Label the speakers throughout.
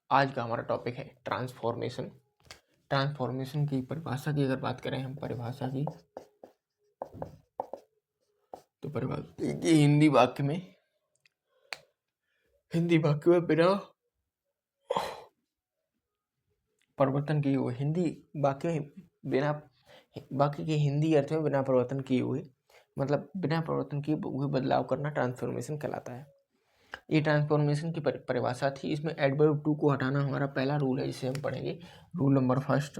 Speaker 1: आज का हमारा टॉपिक है ट्रांसफॉर्मेशन। ट्रांसफॉर्मेशन की परिभाषा की अगर बात करें हम परिभाषा की, तो परिभाषा की हिंदी वाक्य में बिना परिवर्तन किए हुए, हिंदी वाक्य में बिना वाक्य के हिंदी अर्थ में बिना परिवर्तन किए हुए, मतलब बिना परिवर्तन किए हुए बदलाव करना ट्रांसफॉर्मेशन कहलाता है। ये ट्रांसफॉर्मेशन की परिभाषा थी। इसमें एडवर्ब टू को हटाना हमारा पहला रूल है, जिसे हम पढ़ेंगे। रूल नंबर फर्स्ट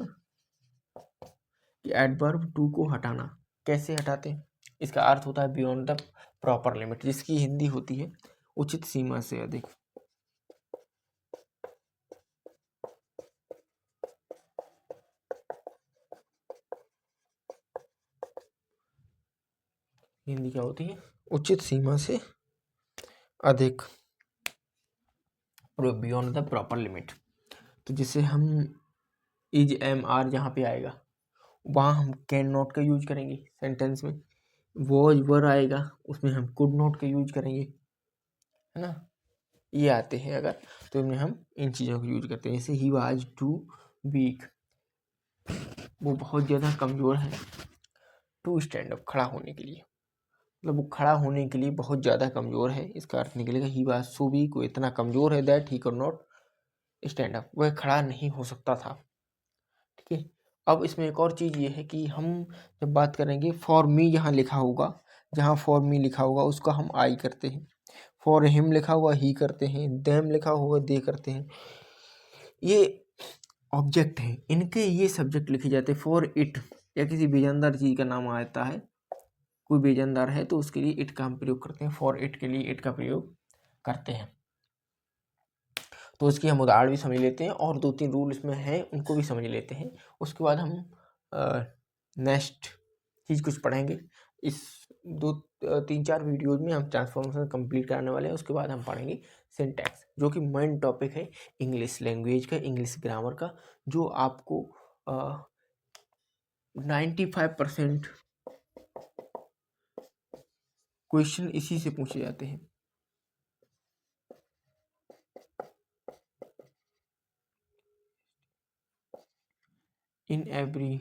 Speaker 1: कि एडवर्ब टू को हटाना। कैसे हटाते हैं? इसका अर्थ होता है बियॉन्ड द प्रॉपर लिमिट, जिसकी हिंदी होती है उचित सीमा से अधिक। हिंदी क्या होती है? उचित सीमा से अधिक, बियॉन्ड द प्रॉपर लिमिट। तो जिसे हम इज एम आर जहाँ पे आएगा वहाँ हम कैन नॉट का यूज करेंगे सेंटेंस में। वॉज वर आएगा उसमें हम कुड नॉट का यूज करेंगे, है ना। ये आते हैं अगर, तो इनमें हम इन चीज़ों का यूज करते हैं। जैसे ही वाज टू वीक, वो बहुत ज़्यादा कमज़ोर है टू स्टैंड अप, खड़ा होने के लिए, मतलब वो खड़ा होने के लिए बहुत ज़्यादा कमज़ोर है। इसका अर्थ निकलेगा ही वाज सो वीक, वो इतना कमज़ोर है that he could not stand up, वह खड़ा नहीं हो सकता था। ठीक है। अब इसमें एक और चीज़ ये है कि हम जब बात करेंगे फॉर मी, यहाँ लिखा होगा, जहाँ फॉर मी लिखा होगा उसका हम आई करते हैं। फॉर हिम लिखा हुआ ही करते हैं। देम लिखा हुआ दे करते हैं। ये ऑब्जेक्ट हैं, इनके ये सब्जेक्ट लिखे जाते हैं। फॉर इट, या किसी बेजानदार चीज़ का नाम आता है, कोई बेजानदार है तो उसके लिए इट का हम प्रयोग करते हैं। फॉर इट के लिए इट का प्रयोग करते हैं। तो इसकी हम उदाहरण भी समझ लेते हैं और 2-3 रूल इसमें हैं उनको भी समझ लेते हैं। उसके बाद हम नेक्स्ट चीज़ कुछ पढ़ेंगे। इस 2-3-4 वीडियोज़ में हम ट्रांसफॉर्मेशन कंप्लीट करने वाले हैं। उसके बाद हम पढ़ेंगे सिंटैक्स, जो कि मेन टॉपिक है इंग्लिश लैंग्वेज का, इंग्लिश ग्रामर का, जो आपको 95% क्वेश्चन इसी से पूछे जाते हैं। In every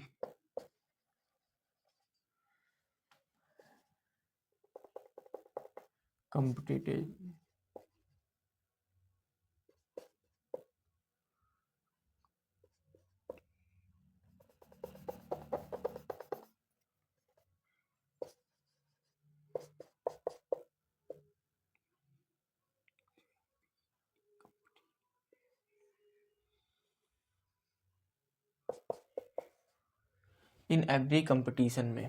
Speaker 1: competitive in every competition में,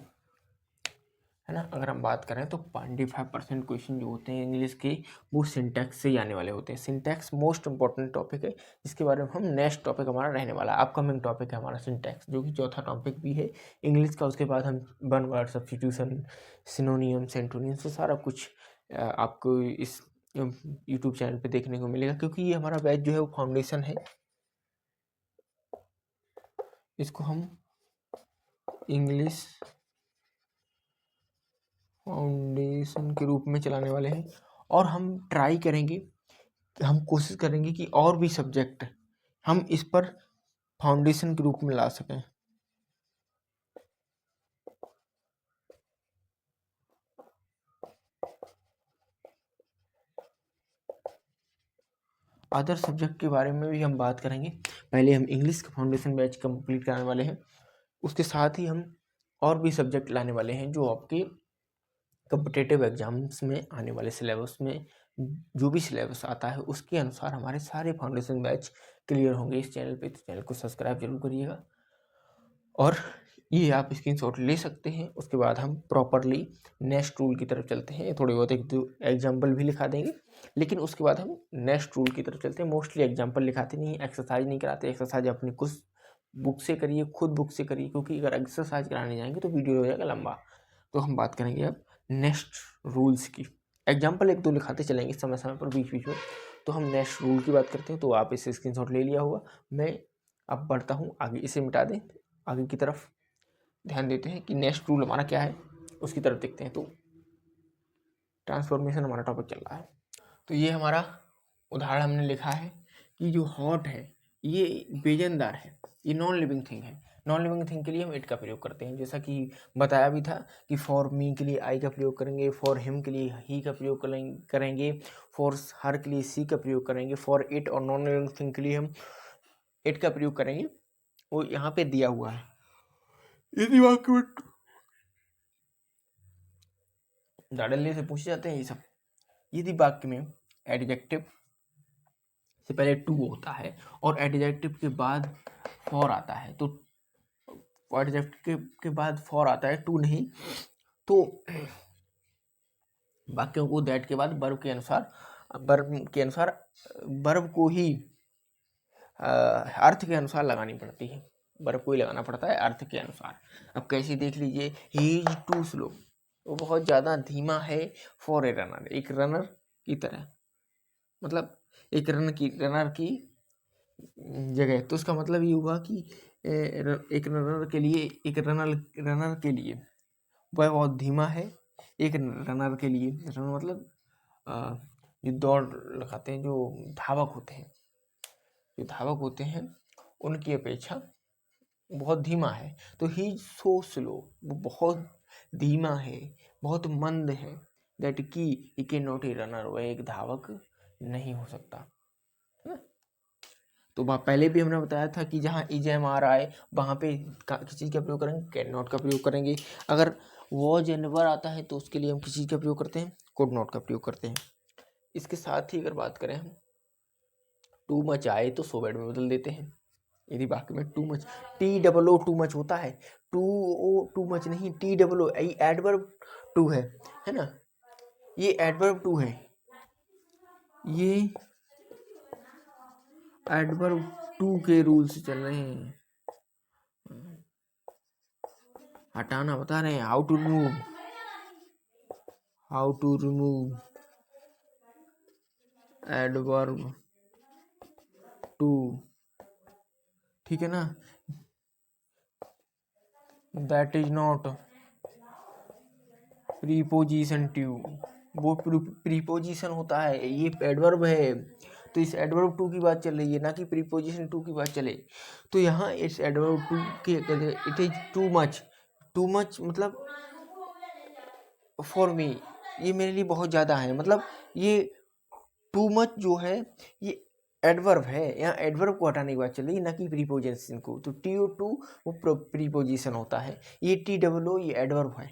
Speaker 1: है ना। अगर हम बात करें तो 95% क्वेश्चन जो होते हैं इंग्लिश के, वो सिंटैक्स से ही आने वाले होते हैं। सिंटैक्स मोस्ट इंपॉर्टेंट टॉपिक है, जिसके बारे में हम नेक्स्ट टॉपिक हमारा रहने वाला है। अपकमिंग टॉपिक है हमारा सिंटैक्स, जो कि चौथा टॉपिक भी है इंग्लिश का। उसके बाद हम वन वर्ड सब्स्टिट्यूशन, सिनोनियम, सेंटोनियम से सारा कुछ आपको इस यूट्यूब चैनल पे देखने को मिलेगा, क्योंकि ये हमारा बैच जो है वो फाउंडेशन है। इसको हम इंग्लिश फाउंडेशन के रूप में चलाने वाले हैं, और हम ट्राई करेंगे, हम कोशिश करेंगे कि और भी सब्जेक्ट हम इस पर फाउंडेशन के रूप में ला सकें। अदर सब्जेक्ट के बारे में भी हम बात करेंगे। पहले हम इंग्लिश का फाउंडेशन बैच कंप्लीट कराने वाले हैं, उसके साथ ही हम और भी सब्जेक्ट लाने वाले हैं जो आपके कॉम्पिटिटिव एग्जाम्स में आने वाले सिलेबस में, जो भी सिलेबस आता है उसके अनुसार हमारे सारे फाउंडेशन बैच क्लियर होंगे इस चैनल पे। तो चैनल को सब्सक्राइब जरूर करिएगा, और ये आप स्क्रीनशॉट ले सकते हैं। उसके बाद हम प्रॉपरली नेक्स्ट रूल की तरफ चलते हैं। थोड़े बहुत एक दो एग्जाम्पल भी लिखा देंगे, लेकिन उसके बाद हम नेक्स्ट रूल की तरफ चलते हैं। मोस्टली एग्जाम्पल लिखाते नहीं, एक्सरसाइज नहीं कराते। एक्सरसाइज अपनी कुछ बुक से करिए, खुद बुक से करिए, क्योंकि अगर एक्सरसाइज कराने जाएंगे तो वीडियो हो जाएगा लंबा। तो हम बात करेंगे अब नेक्स्ट रूल्स की। एग्जाम्पल एक दो लिखाते चलेंगे समय समय पर, बीच बीच में। तो हम नेक्स्ट रूल की बात करते हैं। तो आप इसे स्क्रीनशॉट ले लिया होगा। मैं अब बढ़ता हूँ आगे, इसे मिटा दें, आगे की तरफ ध्यान देते हैं कि नेक्स्ट रूल हमारा क्या है, उसकी तरफ देखते हैं। तो ट्रांसफॉर्मेशन हमारा टॉपिक चल रहा है। तो ये हमारा उदाहरण हमने लिखा है कि जो हॉट है ये बेजनदार है, ये नॉन लिविंग थिंग है। नॉन लिविंग थिंग के लिए हम इट का प्रयोग करते हैं, जैसा कि बताया भी था कि फॉर मी के लिए आई का प्रयोग करेंगे, फॉर हिम के लिए ही का प्रयोग करेंगे, फॉर हर के लिए सी का प्रयोग करेंगे, फॉर इट और नॉन लिविंग थिंग के लिए हम इट का प्रयोग करेंगे। वो यहाँ पे दिया हुआ है। यदि वाक्य में डाडल्ले से पूछे जाते हैं ये सब। यदि वाक्य में एडजेक्टिव से पहले टू होता है और एडजेक्टिव के बाद फॉर आता है, तो एडजेक्टिव के बाद फॉर आता है, टू नहीं, तो वाक्यों को दैट के बाद वर्ब के अनुसार वर्ब को ही अर्थ के अनुसार लगानी पड़ती है। वर्ब को ही लगाना पड़ता है अर्थ के अनुसार। अब कैसे देख लीजिए, ही इज टू स्लो, वो बहुत ज़्यादा धीमा है, फॉर ए रनर, एक रनर की तरह, मतलब एक रनर की जगह। तो उसका मतलब ये हुआ कि एक रनर के लिए वह बहुत धीमा है। एक रनर के लिए, रनर मतलब जो दौड़ लगाते हैं, जो धावक होते हैं उनकी अपेक्षा बहुत धीमा है। तो ही सो स्लो, वो बहुत धीमा है, बहुत मंद है, दैट की he can not a runner, वह एक धावक नहीं हो सकता। तो वहाँ पहले भी हमने बताया था कि जहाँ इजम आ रहा है वहाँ पे किस चीज़ का प्रयोग करेंगे, कैन नॉट का प्रयोग करेंगे। अगर वॉज या नेवर आता है तो उसके लिए हम किस चीज़ का प्रयोग करते हैं, कुड नॉट का प्रयोग करते हैं। इसके साथ ही अगर बात करें हम, टू मच आए तो सो बैड में बदल देते हैं। यदि वाक्य में too much, TOO too much होता है, टू मच नहीं, TOO एडवर्ब टू है ना, ये एडवर्ब टू है, ये एडवर्ब टू के रूल से चल रहे हैं, हटाना बता रहे हैं, how to remove adverb to, ठीक है ना। That is not preposition to, वो प्रीपोजिशन होता है, ये एडवर्ब है। तो इस एडवर्ब टू की बात चल रही है, ना कि प्रीपोजिशन टू की बात चले। तो यहाँ इस एडवर्ब टू के इट इज टू मच मतलब फॉर मी, ये मेरे लिए बहुत ज़्यादा है, मतलब ये टू मच जो है ये एडवर्ब है, यहाँ एडवर्ब को हटाने की बात चल रही है, ना कि प्रीपोजिशन को। तो TO2 वो प्रीपोजिशन होता है, ये TOO ये एडवर्ब है।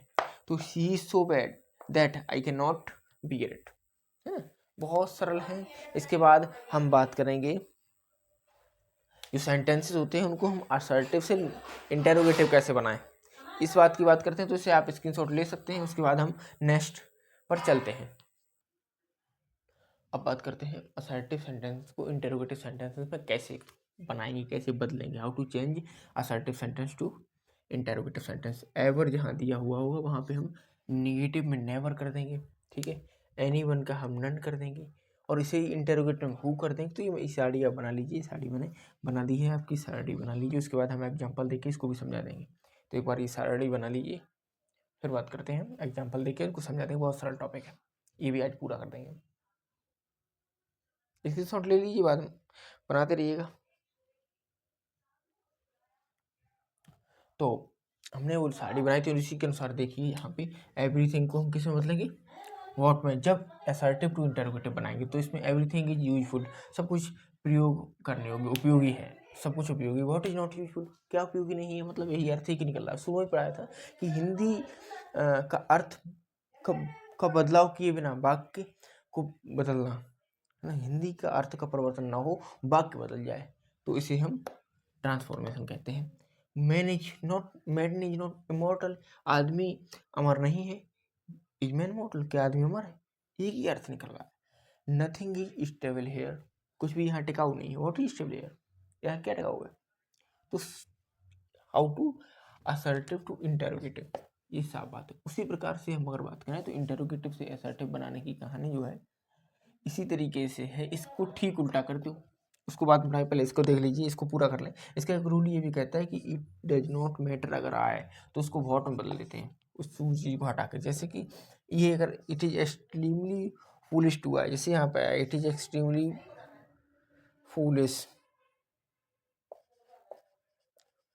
Speaker 1: तो he is so bad that I can not bear it, है, बहुत सरल है। इसके बाद हम बात करेंगे जो सेंटेंसेस होते हैं उनको हम असर्टिव से इंटेरोगेटिव कैसे बनाएं, इस बात की बात करते हैं। तो इसे आप स्क्रीनशॉट ले सकते हैं, उसके बाद हम नेक्स्ट पर चलते हैं। अब बात करते हैं असर्टिव सेंटेंस को इंटेरोगेटिव सेंटेंसेस में कैसे बनाएंगे, कैसे बदलेंगे, how to change assertive sentence to interrogative sentence. Ever जहाँ दिया हुआ होगा वहाँ पे हम निगेटिव में नेवर कर देंगे, ठीक है। एनीवन का हम नन कर देंगे, और इसे इंटेरोगेटिव में हु कर देंगे। तो ये साड़ी आप बना लीजिए, साड़ी मैंने बना दी है, आपकी साड़ी बना लीजिए। उसके बाद हम एग्जाम्पल देके इसको भी समझा देंगे। तो एक बार ये साड़ी बना लीजिए, फिर बात करते हैं एग्जाम्पल देके इनको समझा देंगे। बहुत सरल टॉपिक है, ये भी आज पूरा कर देंगे। स्क्रीनशॉट ले लीजिए, बाद में बनाते रहिएगा। तो हमने वो साड़ी बनाई थी और इसी के अनुसार देखिए यहाँ पे एवरीथिंग को हम किस में बदलेंगे, व्हाट में। जब असर्टिव टू इंटरोगेटिव बनाएंगे तो इसमें एवरीथिंग इज यूजफुल, सब कुछ प्रयोग करने योग्य, उपयोगी है, सब कुछ उपयोगी। व्हाट इज नॉट यूजफुल, क्या उपयोगी नहीं है, मतलब यही अर्थ ही निकल रहा है। शुरू में पढ़ाया था कि हिंदी का अर्थ का बदलाव किए बिना वाक्य को बदलना, है ना, हिंदी का अर्थ का परिवर्तन ना हो, वाक्य बदल जाए, तो इसे हम ट्रांसफॉर्मेशन कहते हैं। मैन इज नॉट इमॉर्टल, आदमी अमर नहीं है। इज मैन इमॉर्टल, क्या आदमी अमर है, एक ही अर्थ निकल रहा है। नथिंग इज स्टेबल हेयर, कुछ भी यहाँ टिकाऊ नहीं है। व्हाट इज स्टेबल हेयर, यहाँ क्या टिकाऊ है। तो how to assertive to interrogative, ये साफ बात है। उसी प्रकार से हम अगर बात करें तो इंटरोगेटिव से असर्टिव बनाने की कहानी जो है इसी तरीके से है। इसको ठीक उल्टा कर दो, उसको बाद में पढ़ाई, पहले इसको देख लीजिए, इसको पूरा कर लें। इसका एक रूल ये भी कहता है कि इट डज नॉट मैटर अगर आए तो उसको व्हाट में बदल देते हैं, उस चीज़ को हटा कर। जैसे कि ये अगर it is extremely foolish to आए, जैसे यहाँ पे आया इट इज एक्सट्रीमली फूलिश,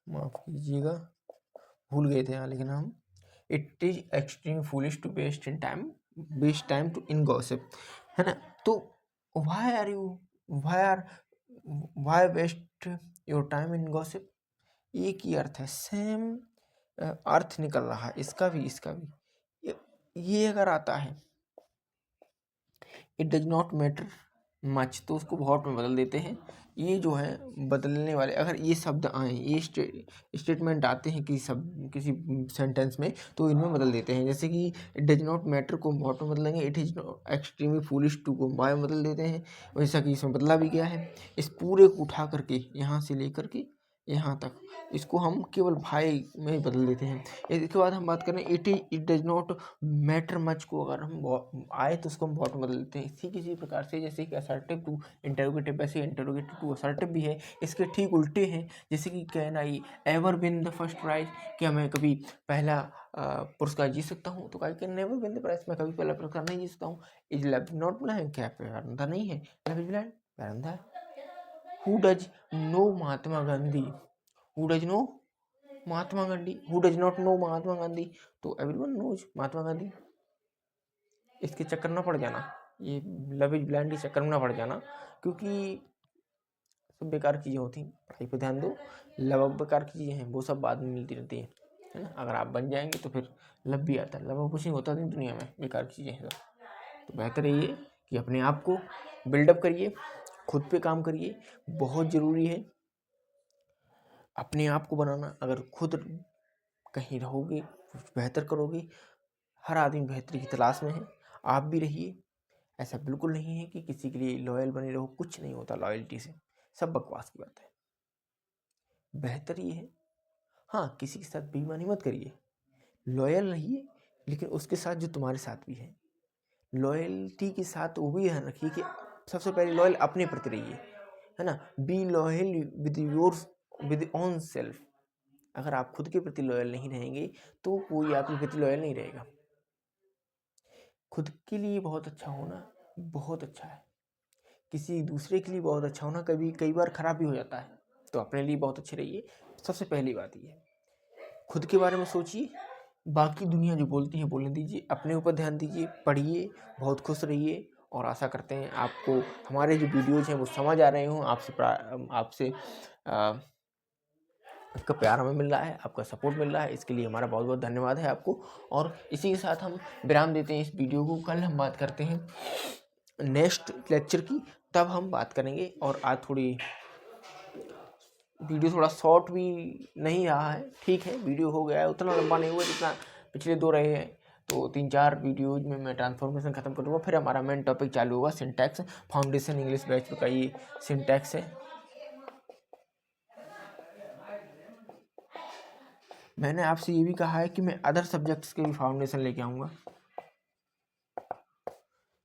Speaker 1: माफ कीजिएगा भूल गए थे यहाँ, लेकिन हम it is extreme foolish to waste time to in gossip, है ना। तो why waste your time in gossip, एक ही अर्थ है, सेम अर्थ निकल रहा है, इसका भी ये अगर आता है it does not matter much, तो उसको बहुत में बदल देते हैं। ये जो है बदलने वाले, अगर ये शब्द आए, ये स्टेटमेंट आते हैं किसी सेंटेंस में, तो इनमें बदल देते हैं। जैसे कि इट डज नॉट मैटर को बहुत में बदलेंगे, it is extremely foolish to को बाय में बदल देते हैं। वैसा कि इसमें बदला भी गया है। इस पूरे को उठा करके यहाँ से लेकर के यहाँ तक, इसको हम केवल भाई में ही बदल देते हैं। इसके बाद हम बात करें it does not matter much को, अगर हम आए तो उसको हम बहुत में बदल देते हैं। किसी प्रकार से जैसे कि असर्टिव टू इंटरोगेटिव, वैसे इंटरोगेटिव टू असर्टिव भी है। इसके ठीक उल्टे हैं, जैसे कि can I ever win the first prize, क्या मैं कभी पहला पुरस्कार जीत सकता हूँ, तो कहा can never win the prize, मैं कभी पहला पुरस्कार नहीं जीत सकता हूँ। इज लव नॉट ब्लाइंड, क्या प्यार अंधा नहीं है, लव इज ब्लाइंड, प्यार अंधा है। Who does know Mahatma Gandhi? Who does know Mahatma Gandhi? Who does not know Mahatma Gandhi? तो एवरीवन नोज महात्मा गांधी। इसके चक्कर ना पड़ जाना, ये लव इज ब्लाइंड के चक्कर में ना पड़ जाना, क्योंकि सब बेकार चीज़ें होती हैं। पढ़ाई पे ध्यान दो, लव बेकार की चीज़ें हैं, वो सब बाद में मिलती रहती हैं, है ना। अगर आप बन जाएंगे तो फिर लव भी आता है, लव कुछ नहीं होता दुनिया में, बेकार की चीज़ें हैं। तो बेहतर है ये कि अपने आप को बिल्डअप करिए, खुद पे काम करिए, बहुत ज़रूरी है अपने आप को बनाना। अगर खुद कहीं रहोगे, कुछ बेहतर करोगे। हर आदमी बेहतरी की तलाश में है, आप भी रहिए। ऐसा बिल्कुल नहीं है कि किसी के लिए लॉयल बने रहो, कुछ नहीं होता लॉयल्टी से, सब बकवास की बात है। बेहतर ये है, हाँ, किसी के साथ बेईमानी मत करिए, लॉयल रहिए, लेकिन उसके साथ जो तुम्हारे साथ भी है, लॉयल्टी के साथ वो भी ध्यान रखिए कि सबसे पहले लॉयल अपने प्रति रहिए, है ना। Be loyal with own self. अगर आप खुद के प्रति लॉयल नहीं रहेंगे तो कोई आपके प्रति लॉयल नहीं रहेगा। खुद के लिए बहुत अच्छा होना बहुत अच्छा है, किसी दूसरे के लिए बहुत अच्छा होना कई बार खराब भी हो जाता है। तो अपने लिए बहुत अच्छे रहिए, सबसे पहली बात ये है। खुद के बारे में सोचिए, बाकी दुनिया जो बोलती है बोलने दीजिए, अपने ऊपर ध्यान दीजिए, पढ़िए, बहुत खुश रहिए। और आशा करते हैं आपको हमारे जो वीडियोज़ हैं वो समझ आ रहे हों। आपसे आपका प्यार हमें मिल रहा है, आपका सपोर्ट मिल रहा है, इसके लिए हमारा बहुत बहुत धन्यवाद है आपको। और इसी के साथ हम विराम देते हैं इस वीडियो को। कल हम बात करते हैं नेक्स्ट लेक्चर की, तब हम बात करेंगे। और आज वीडियो थोड़ा शॉर्ट भी नहीं रहा है, ठीक है, वीडियो हो गया है, उतना लंबा नहीं हुआ जितना पिछले 2 रहे हैं। तो 3-4 वीडियोज में मैं ट्रांसफॉर्मेशन खत्म करूँगा, फिर हमारा मेन टॉपिक चालू होगा सिंटैक्स फाउंडेशन इंग्लिश बैच का। ये सिंटैक्स है। मैंने आपसे ये भी कहा है कि मैं अदर सब्जेक्ट्स के भी फाउंडेशन लेके आऊँगा,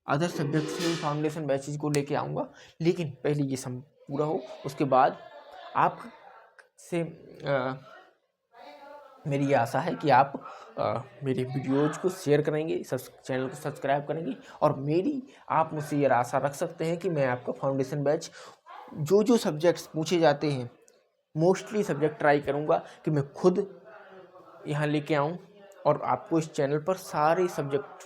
Speaker 1: अदर सब्जेक्ट्स के भी फाउंडेशन बैचेज को लेके आऊँगा, लेकिन पहले ये सब पूरा हो, उसके बाद आपसे मेरी ये आशा है कि आप मेरे वीडियोज़ को शेयर करेंगे, चैनल को सब्सक्राइब करेंगे। और आप मुझसे ये आशा रख सकते हैं कि मैं आपका फाउंडेशन बैच जो सब्जेक्ट्स पूछे जाते हैं, मोस्टली सब्जेक्ट ट्राई करूँगा कि मैं खुद यहाँ लेके आऊँ। और आपको इस चैनल पर सारे सब्जेक्ट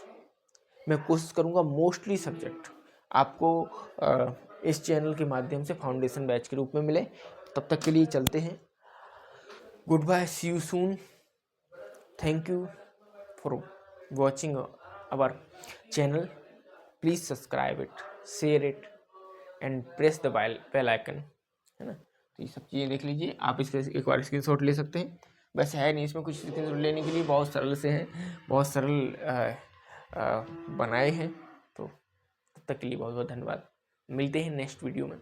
Speaker 1: मैं कोशिश करूँगा, मोस्टली सब्जेक्ट आपको इस चैनल के माध्यम से फाउंडेशन बैच के रूप में मिले। तब तक के लिए चलते हैं, goodbye, see you soon, thank you for watching our channel, please subscribe it, share it and press the bell icon, है ना। तो ये सब चीज़ें देख लीजिए, आप इसके एक बार स्क्रीनशॉट ले सकते हैं। वैसे है नहीं इसमें कुछ, स्क्रीनशॉट लेने के लिए बहुत सरल से हैं, बहुत सरल बनाए हैं। तो तब तक के लिए बहुत बहुत धन्यवाद, मिलते हैं नेक्स्ट वीडियो में।